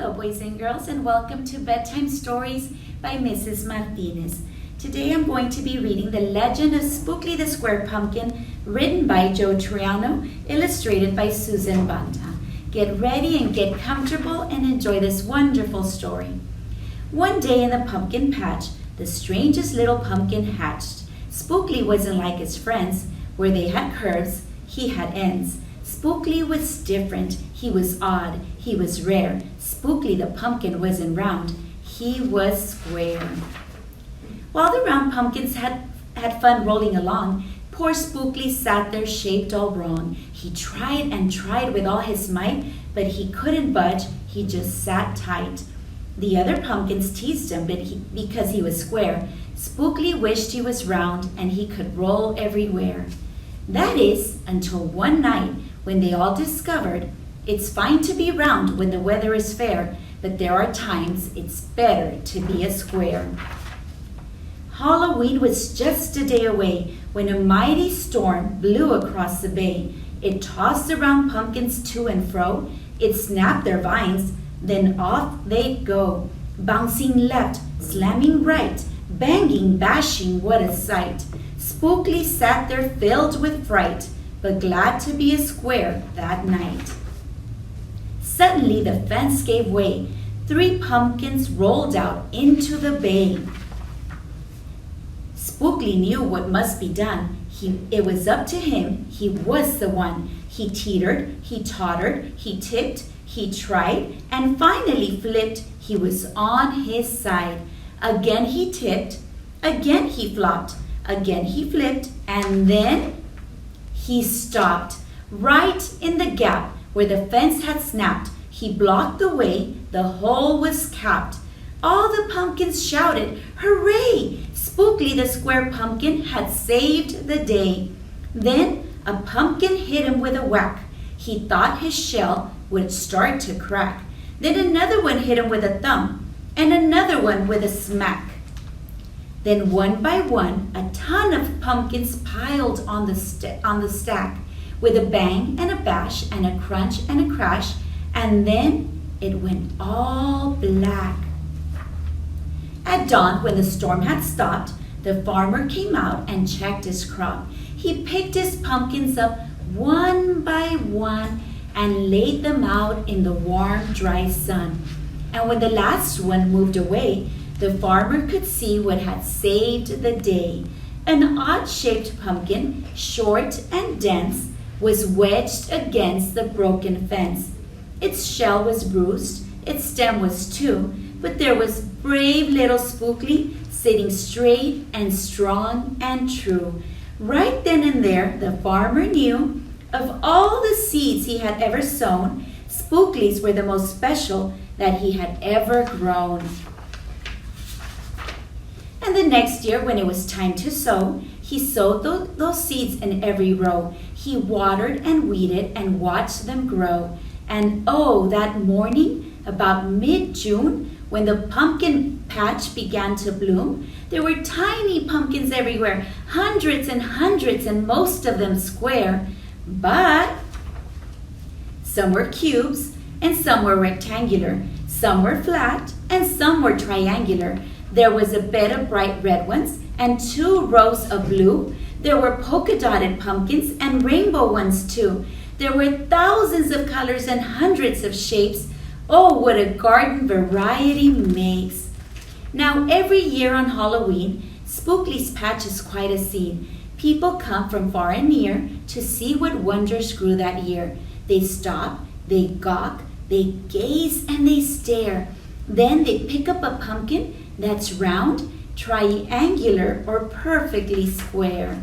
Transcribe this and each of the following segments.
Hello, boys and girls, and welcome to Bedtime Stories by Mrs. Martinez. Today I'm going to be reading The Legend of Spookley the Square Pumpkin, written by Troiano, illustrated by Susan Banta. Get ready and get comfortable and enjoy this wonderful story. One day in the pumpkin patch, the strangest little pumpkin hatched. Spookley wasn't like his friends, where they had curves, he had ends. Spookley was different, he was odd, he was rare. Spookley the pumpkin wasn't round, he was square. While the round pumpkins had fun rolling along, poor Spookley sat there shaped all wrong. He tried and tried with all his might, but he couldn't budge, he just sat tight. The other pumpkins teased him because he was square. Spookley wished he was round and he could roll everywhere. That is, until one night when they all discovered it's fine to be round when the weather is fair, but there are times it's better to be a square. Halloween was just a day away when a mighty storm blew across the bay. It tossed the round pumpkins to and fro. It snapped their vines, then off they'd go, bouncing left, slamming right, banging, bashing, what a sight. Spookley sat there filled with fright, but glad to be a square that night. Suddenly the fence gave way. 3 pumpkins rolled out into the bay. Spookley knew what must be done. It was up to him. He was the one. He teetered, he tottered, he tipped, he tried, and finally flipped. He was on his side. Again he tipped, again he flopped, again he flipped, and then he stopped right in the gap where the fence had snapped. He blocked the way, the hole was capped. All the pumpkins shouted, "Hooray!" Spookley the square pumpkin had saved the day. Then a pumpkin hit him with a whack. He thought his shell would start to crack. Then another one hit him with a thump, and another one with a smack. Then one by one, a ton of pumpkins piled on the stack, with a bang and a bash and a crunch and a crash, and then it went all black. At dawn, when the storm had stopped, the farmer came out and checked his crop. He picked his pumpkins up one by one and laid them out in the warm, dry sun. And when the last one moved away, the farmer could see what had saved the day. An odd-shaped pumpkin, short and dense, was wedged against the broken fence. Its shell was bruised, its stem was too, but there was brave little Spookley sitting straight and strong and true. Right then and there, the farmer knew of all the seeds he had ever sown, Spookley's were the most special that he had ever grown. And the next year, when it was time to sow, he sowed those seeds in every row. He watered and weeded and watched them grow. And oh, that morning, about mid-June, when the pumpkin patch began to bloom, there were tiny pumpkins everywhere, hundreds and hundreds, and most of them square. But some were cubes, and some were rectangular. Some were flat, and some were triangular. There was a bed of bright red ones, and 2 rows of blue. There were polka-dotted pumpkins, and rainbow ones too. There were thousands of colors and hundreds of shapes. Oh, what a garden variety makes. Now, every year on Halloween, Spookley's patch is quite a scene. People come from far and near to see what wonders grew that year. They stop, they gawk, they gaze, and they stare. Then they pick up a pumpkin that's round, triangular, or perfectly square.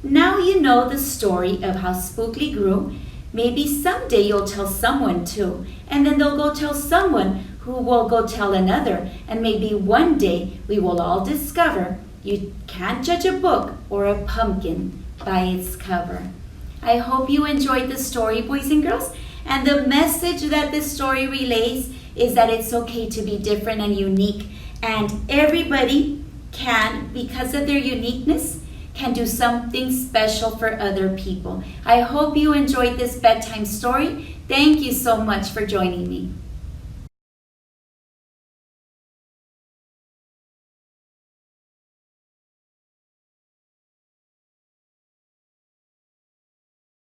Now you know the story of how Spookley grew. Maybe someday you'll tell someone too, and then they'll go tell someone who will go tell another, and maybe one day we will all discover you can't judge a book or a pumpkin by its cover. I hope you enjoyed the story, boys and girls, and the message that this story relays is that it's okay to be different and unique, and everybody can, because of their uniqueness, can do something special for other people. I hope you enjoyed this bedtime story. Thank you so much for joining me.